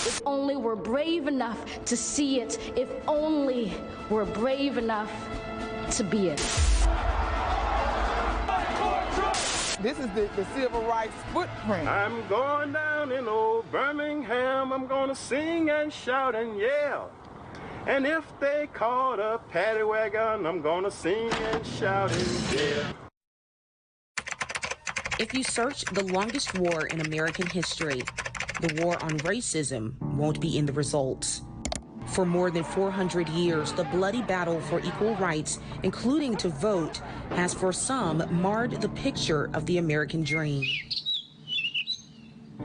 If only we're brave enough to see it. If only we're brave enough to be it. This is the civil rights footprint. I'm going down in old Birmingham. I'm gonna sing and shout and yell. And if they call a paddy wagon, I'm gonna sing and shout and yell. If you search the longest war in American history, the war on racism won't be in the results. For more than 400 years, the bloody battle for equal rights, including to vote, has for some marred the picture of the American dream.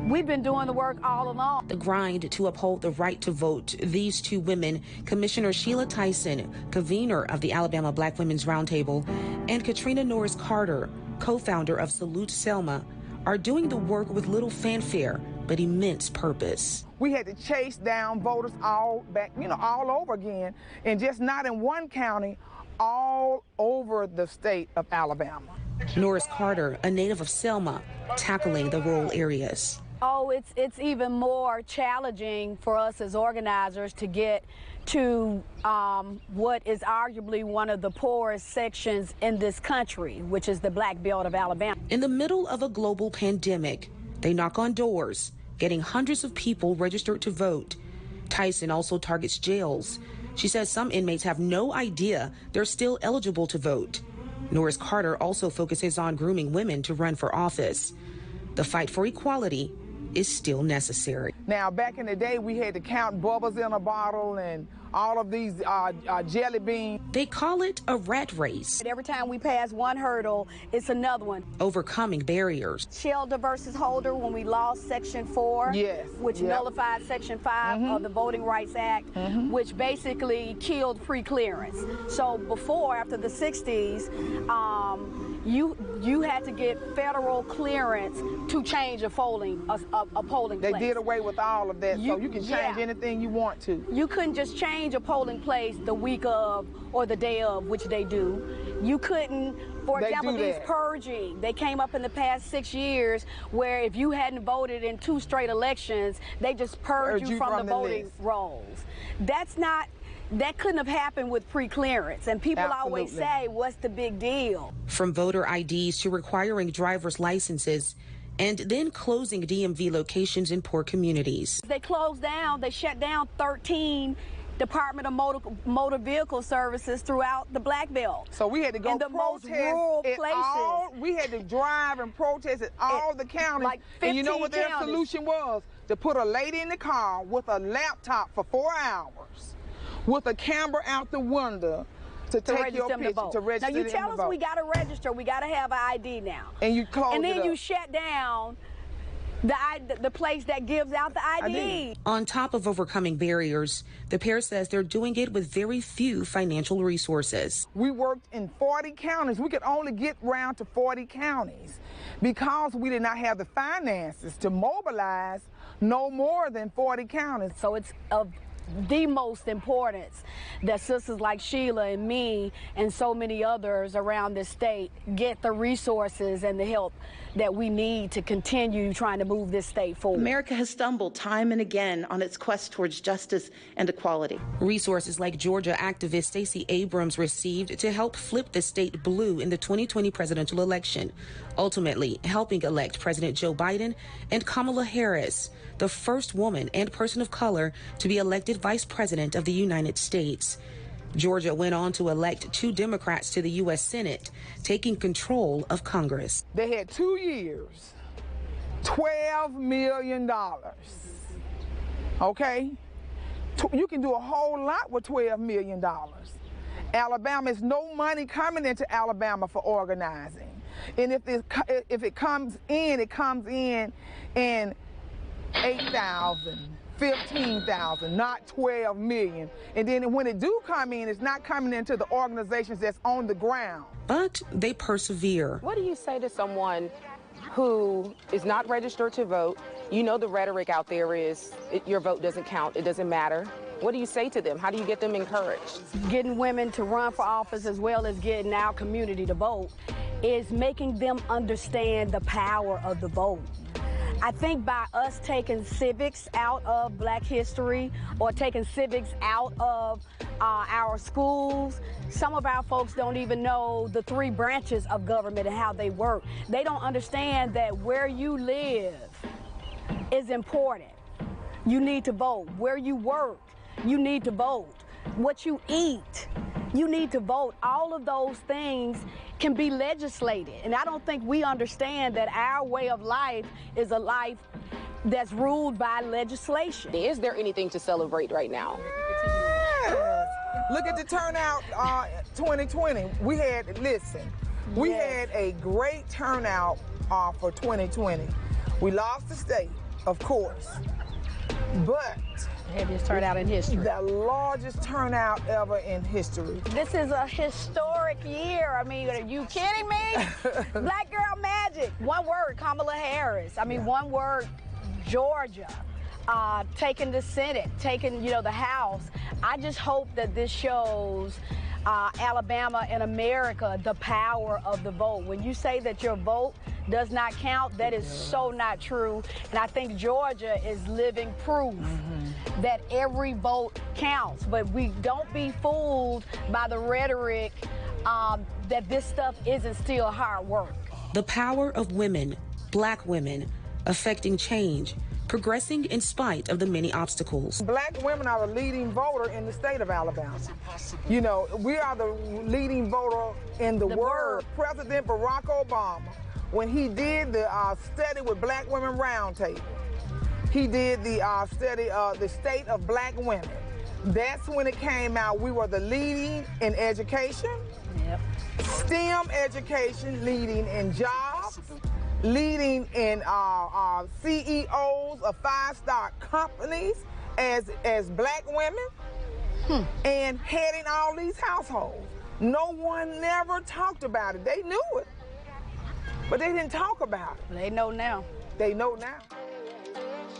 We've been doing the work all along. The grind to uphold the right to vote. These two women, Commissioner Sheila Tyson, convener of the Alabama Black Women's Roundtable, and Katrina Norris Carter, co-founder of Salute Selma, are doing the work with little fanfare, but immense purpose. We had to chase down voters all over again, and just not in one county, all over the state of Alabama. Norris Carter, a native of Selma, tackling the rural areas. Oh, it's even more challenging for us as organizers to get to what is arguably one of the poorest sections in this country, which is the Black Belt of Alabama. In the middle of a global pandemic, they knock on doors, getting hundreds of people registered to vote. Tyson also targets jails. She says some inmates have no idea they're still eligible to vote. Norris Carter also focuses on grooming women to run for office. The fight for equality is still necessary. Now, back in the day, we had to count bubbles in a bottle and all of these jelly beans. They call it a rat race. Every time we pass one hurdle, it's another one. Overcoming barriers. Shelter versus Holder, when we lost Section 4, yes, which nullified Section 5 of the Voting Rights Act, which basically killed pre-clearance. So before, after the 60s, you had to get federal clearance to change a polling place. They did away with all of that, so you can change anything you want to. You couldn't just change a polling place the week of or the day of, which they do. You couldn't, for example, these purging, they came up in the past 6 years where if you hadn't voted in 2 straight elections, they just purged you from the voting rolls. That couldn't have happened with pre-clearance. And people always say, what's the big deal? From voter IDs to requiring driver's licenses, and then closing DMV locations in poor communities. They closed down, they shut down 13 Department of Motor Vehicle Services throughout the Black Belt. So we had to go in the most rural places. We had to drive and protest at all the counties. Like 15 and you know what their counties. solution was? To put a lady in the car with a laptop for 4 hours, with a camera out the window, to take your picture, to register. Now you tell us we got to register, we got to have an ID now. And you close and then it up. You shut down the place that gives out the ID. On top of overcoming barriers, the pair says they're doing it with very few financial resources. We worked in 40 counties. We could only get round to 40 counties because we did not have the finances to mobilize no more than 40 counties. So it's of the most importance that sisters like Sheila and me and so many others around this state get the resources and the help that we need to continue trying to move this state forward. America has stumbled time and again on its quest towards justice and equality. Resources like Georgia activist Stacey Abrams received to help flip the state blue in the 2020 presidential election, ultimately helping elect President Joe Biden and Kamala Harris, the first woman and person of color to be elected vice president of the United States. Georgia went on to elect 2 Democrats to the U.S. Senate, taking control of Congress. They had 2 years, $12 million. Okay? You can do a whole lot with $12 million. Alabama, is no money coming into Alabama for organizing. And if it comes in, it comes in 8,000. 15,000, not 12 million. And then when it do come in, it's not coming into the organizations that's on the ground. But they persevere. What do you say to someone who is not registered to vote? You know the rhetoric out there is your vote doesn't count, it doesn't matter. What do you say to them? How do you get them encouraged? Getting women to run for office as well as getting our community to vote is making them understand the power of the vote. I think by us taking civics out of Black history or taking civics out of our schools, some of our folks don't even know the 3 branches of government and how they work. They don't understand that where you live is important. You need to vote. Where you work, you need to vote. What you eat, you need to vote. All of those things can be legislated. And I don't think we understand that our way of life is a life that's ruled by legislation. Is there anything to celebrate right now? Yes. Look at the turnout 2020. We had a great turnout for 2020. We lost the state, of course, but heaviest turnout in history. The largest turnout ever in history. This is a historic year. I mean, are you kidding me? Black girl magic. One word, Kamala Harris. I mean, one word, Georgia. Taking the Senate, taking, the House. I just hope that this shows Alabama and America the power of the vote. When you say that your vote does not count, that is so not true. And I think Georgia is living proof that every vote counts. But we don't be fooled by the rhetoric that this stuff isn't still hard work. The power of women, Black women, affecting change, progressing in spite of the many obstacles. Black women are the leading voter in the state of Alabama. We are the leading voter in the world. President Barack Obama, when he did the study with Black Women Roundtable, he did the study of the state of Black women. That's when it came out. We were the leading in education, STEM education, leading in jobs, leading in CEOs of 5-star companies as Black women, and heading all these households. No one never talked about it. They knew it, but they didn't talk about it. They know now. They know now.